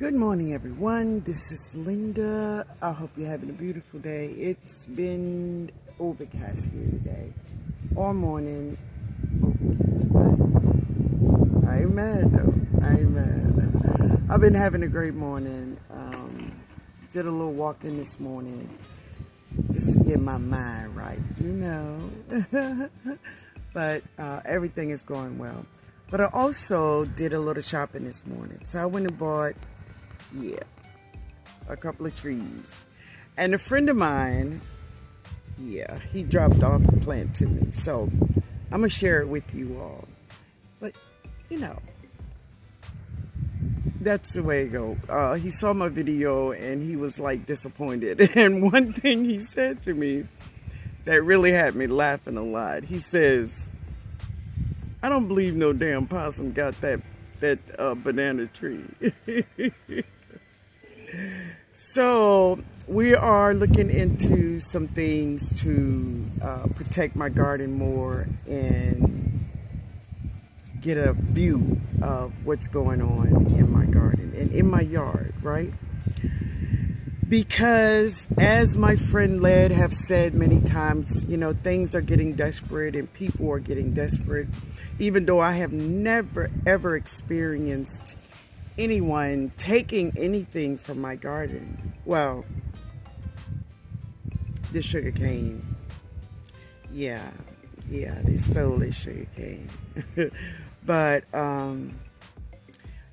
Good morning, everyone. This is Linda. I hope you're having a beautiful day. It's been overcast here today, all morning. Overcast, but I ain't mad though. I ain't mad. I've been having a great morning. Did a little walking this morning just to get my mind right, But everything is going well. But I also did a little shopping this morning. So I went and bought, a couple of trees. And a friend of mine, he dropped off a plant to me. So I'm going to share it with you all. But, that's the way it goes. He saw my video and he was like disappointed. And one thing he said to me that really had me laughing a lot. He says, I don't believe no damn possum got that banana tree. So we are looking into some things to protect my garden more and get a view of what's going on in my garden and in my yard, right? Because as my friend Led have said many times, things are getting desperate and people are getting desperate. Even though I have never, ever experienced anyone taking anything from my garden. Well, the sugar cane. Yeah, they stole the sugar cane. But, I'm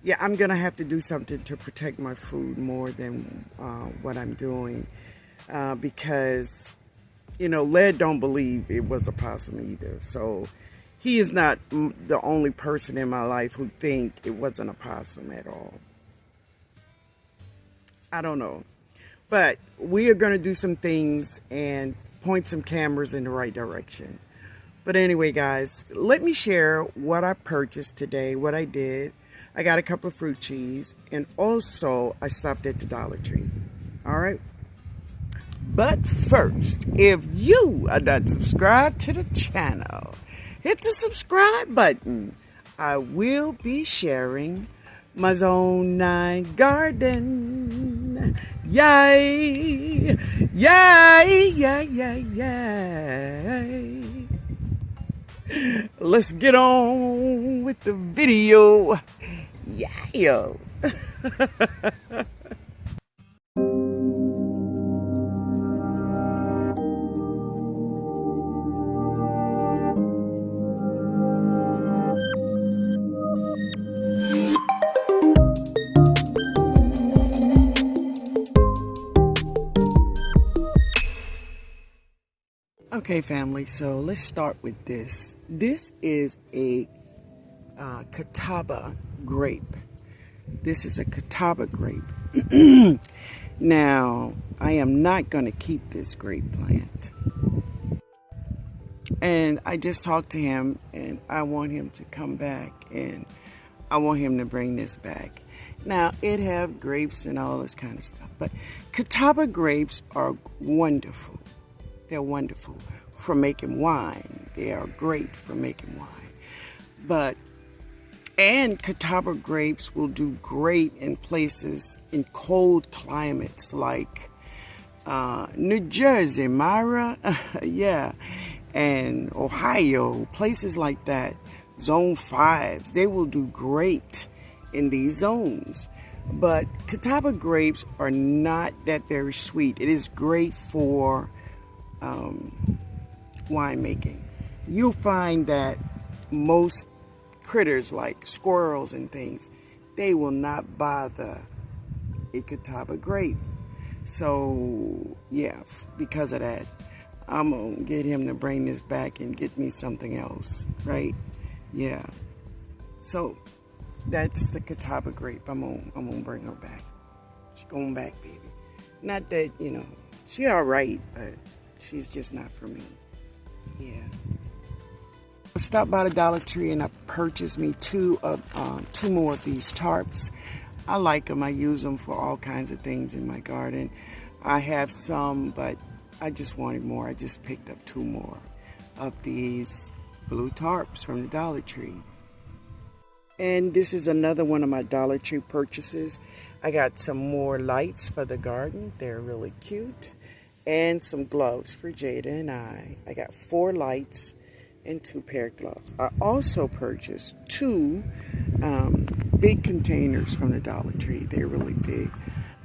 going to have to do something to protect my food more than what I'm doing. Because, Led don't believe it was a possum either. So he is not the only person in my life who think it wasn't a possum at all. I don't know. But we are going to do some things and point some cameras in the right direction. But anyway, guys, let me share what I purchased today, what I did. I got a cup of fruit cheese, and also I stopped at the Dollar Tree. All right. But first, if you are not subscribed to the channel, hit the subscribe button. I will be sharing my Zone 9 garden. Yay! Yay! Yay! Yay! Yay! Let's get on with the video. Yeah. Okay, family, so let's start with this. This is a Catawba grape. This is a Catawba grape. Now, I am not going to keep this grape plant. And I just talked to him, and I want him to come back, and I want him to bring this back. Now, it have grapes and all this kind of stuff, but Catawba grapes are wonderful. They're wonderful for making wine. They are great for making wine. And Catawba grapes will do great in places in cold climates like New Jersey, Myra, and Ohio, places like that. Zone 5, they will do great in these zones. But Catawba grapes are not that very sweet. It is great for winemaking. You'll find that most critters like squirrels and things, they will not bother a Catawba grape. So because of that, I'm gonna get him to bring this back and get me something else, right? Yeah. So that's the Catawba grape. I'm gonna bring her back. She's going back, baby. Not that she all right, but she's just not for me. Yeah. I stopped by the Dollar Tree and I purchased me two more of these tarps. I like them. I use them for all kinds of things in my garden. I have some, but I just wanted more. I just picked up 2 more of these blue tarps from the Dollar Tree. And this is another one of my Dollar Tree purchases. I got some more lights for the garden. They're really cute. And some gloves for Jada and I. I got 4 lights and 2 pair of gloves. I also purchased 2 big containers from the Dollar Tree. They're really big.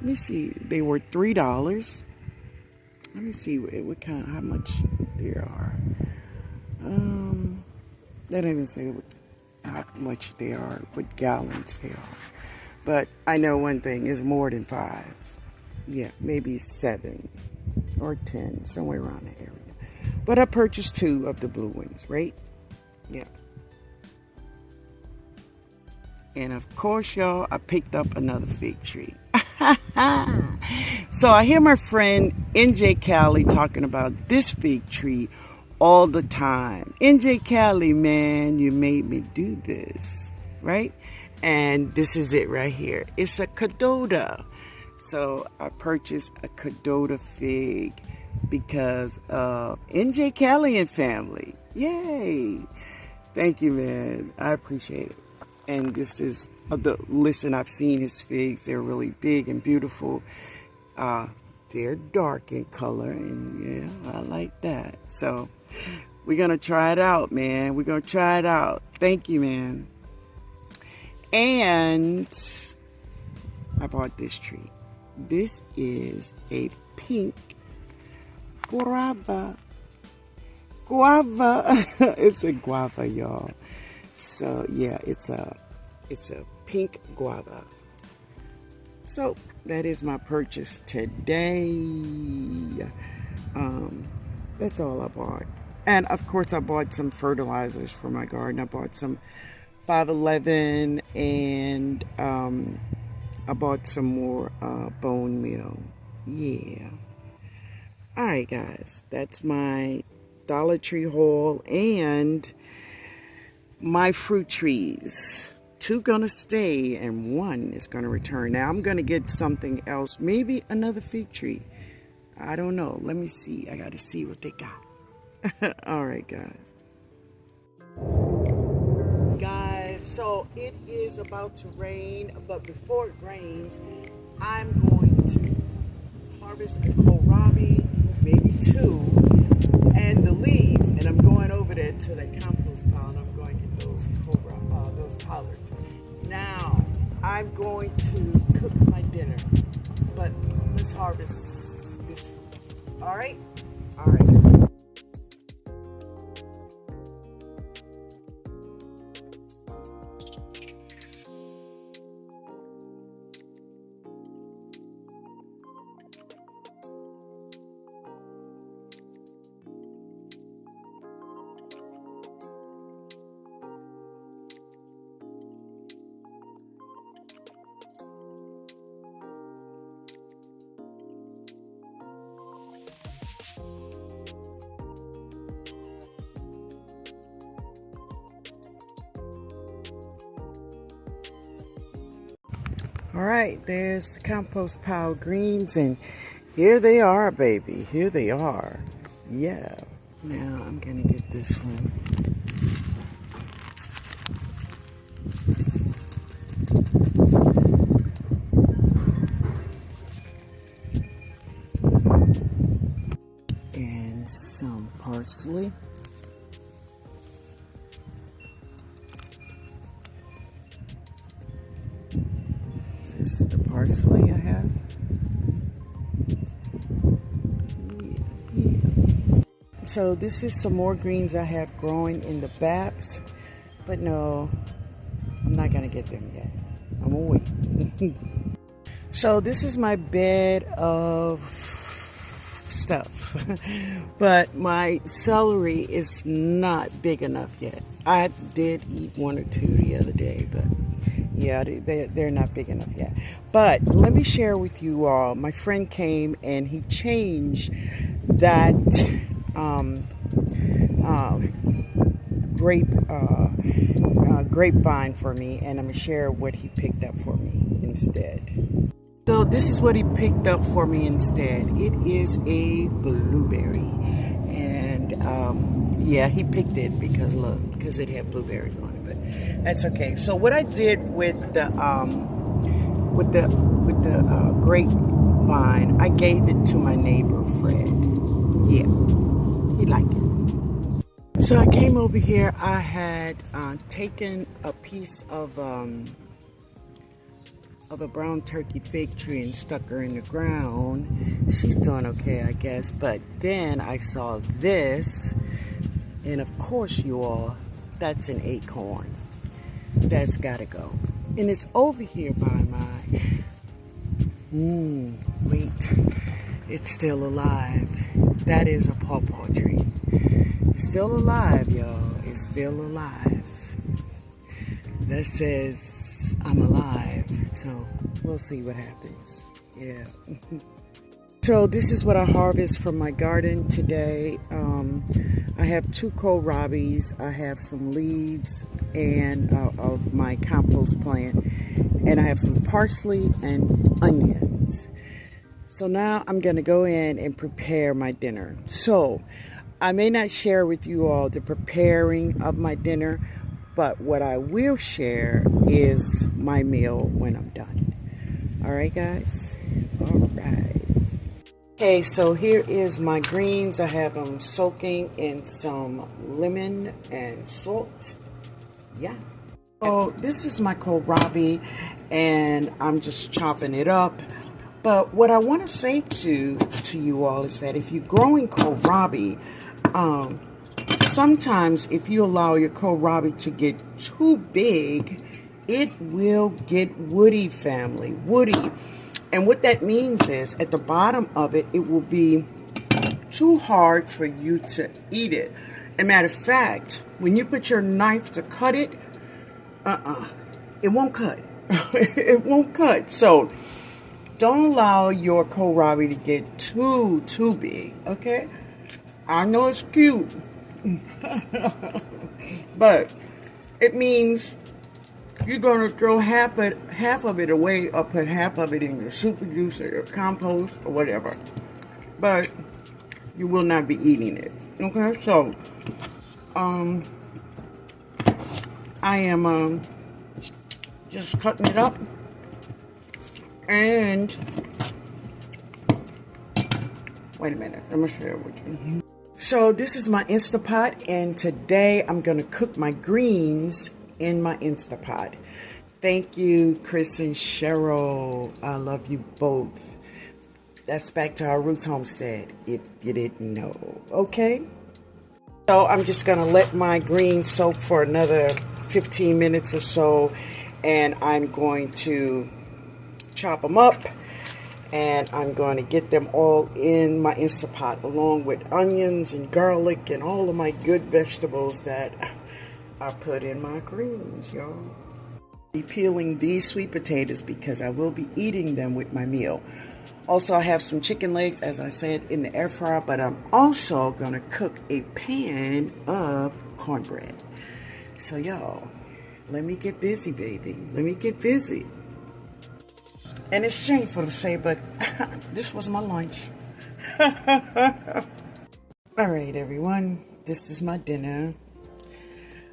Let me see. They were $3. Let me see what kind, how much they are. They don't even say how much they are, what gallons they are. But I know one thing is more than 5. Yeah, maybe 7 or 10, somewhere around the area. But I purchased 2 of the blue ones, right? Yeah. And of course, y'all, I picked up another fig tree. So I hear my friend NJ Cali talking about this fig tree all the time. NJ Cali, man, you made me do this, right? And this is it right here. It's a Cadota. So I purchased a Cadota fig because of NJ Cali and family. Yay! Thank you, man. I appreciate it. And this is listen, I've seen his figs. They're really big and beautiful. They're dark in color, and yeah, I like that. So we're gonna try it out, man. We're gonna try it out. Thank you, man. And I bought this tree. This is a pink guava. It's a guava, y'all. So yeah, it's a pink guava. So that is my purchase today. That's all I bought. And of course I bought some fertilizers for my garden. I bought some 511 and I bought some more bone meal. Yeah. Alright guys, that's my Dollar Tree haul and my fruit trees. 2 gonna stay and 1 is gonna return. Now I'm gonna get something else, maybe another fig tree. I don't know. Let me see. I gotta see what they got. Alright guys. Guys, so it is about to rain, but before it rains, I'm going to harvest a kohlrabi, maybe 2, and the leaves, and I'm going over there to the compost pile, and I'm going to get those collards. Now, I'm going to cook my dinner, but let's harvest this. All right? All right. All right, there's the compost Pow Greens, and here they are, baby. Here they are. Yeah. Now I'm gonna get this one. And some parsley. This is the parsley I have. Yeah. So this is some more greens I have growing in the baps, but no, I'm not gonna get them yet. I'm gonna wait. So this is my bed of stuff, but my celery is not big enough yet. I did eat 1 or 2 the other day, but yeah, they're not big enough yet. But let me share with you all. My friend came and he changed that grapevine for me, and I'm gonna share what he picked up for me instead. So this is what he picked up for me instead. It is a blueberry, and yeah, he picked it because look, because it had blueberries on it, but that's okay. So what I did with the with the grapevine. I gave it to my neighbor Fred. Yeah, he liked it. So I came over here. I had taken a piece of a brown turkey fig tree and stuck her in the ground. She's doing okay, I guess. But then I saw this, and of course, you all, that's an acorn. That's gotta go. And it's over here by my... wait. It's still alive. That is a pawpaw tree. It's still alive, y'all. It's still alive. That says I'm alive. So we'll see what happens. Yeah. So this is what I harvest from my garden today. I have 2 kohlrabis. I have some leaves and of my compost plant, and I have some parsley and onions. So now I'm going to go in and prepare my dinner. So I may not share with you all the preparing of my dinner, but what I will share is my meal when I'm done. All right, guys? All right. Okay, so here is my greens. I have them soaking in some lemon and salt. Yeah. So this is my kohlrabi, and I'm just chopping it up. But what I want to say to you all is that if you're growing kohlrabi, sometimes if you allow your kohlrabi to get too big, it will get woody, family, woody. And what that means is at the bottom of it, it will be too hard for you to eat it. As a matter of fact, when you put your knife to cut it, it won't cut. It won't cut. So don't allow your kohlrabi to get too big, okay? I know it's cute, but it means you're going to throw half of it away, or put half of it in your super juice or your compost or whatever. But you will not be eating it. Okay, so I am just cutting it up, and wait a minute, let me share it with you. So this is my Instapot, and today I'm going to cook my greens in my Instapot. Thank you, Chris and Cheryl. I love you both. That's back to our roots homestead, if you didn't know. Okay? So I'm just going to let my greens soak for another 15 minutes or so, and I'm going to chop them up, and I'm going to get them all in my Instapot along with onions and garlic and all of my good vegetables that I put in my greens, y'all. Be peeling these sweet potatoes because I will be eating them with my meal. Also, I have some chicken legs, as I said, in the air fryer, but I'm also going to cook a pan of cornbread. So, y'all, let me get busy, baby. Let me get busy. And it's shameful to say, but this was my lunch. All right, everyone. This is my dinner.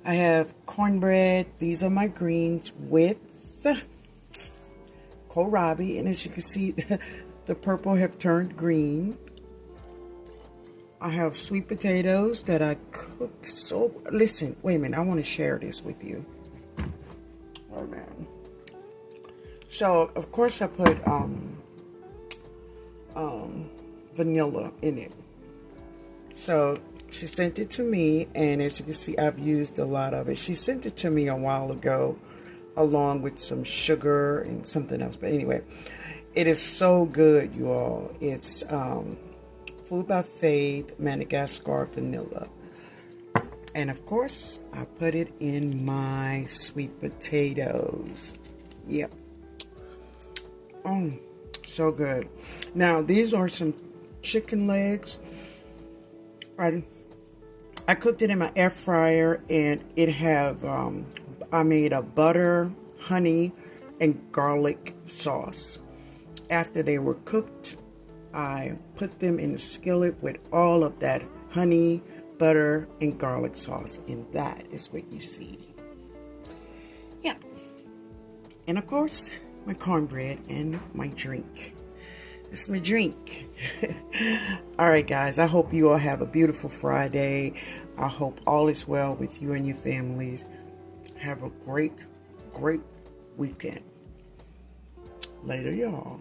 I have cornbread. These are my greens with kohlrabi. And as you can see, the purple have turned green. I have sweet potatoes that I cooked so... Listen, wait a minute. I want to share this with you. Oh, man. So, of course, I put vanilla in it. So she sent it to me, and as you can see, I've used a lot of it. She sent it to me a while ago, along with some sugar and something else. But anyway, it is so good, you all. It's Food by Faith Madagascar vanilla. And of course, I put it in my sweet potatoes. Yep. So good. Now, these are some chicken legs. I cooked it in my air fryer, and it have I made a butter, honey, and garlic sauce. After they were cooked, I put them in a skillet with all of that honey, butter, and garlic sauce, and that is what you see. Yeah. And of course, my cornbread and my drink. It's my drink. All right, guys. I hope you all have a beautiful Friday. I hope all is well with you and your families. Have a great, great weekend. Later, y'all.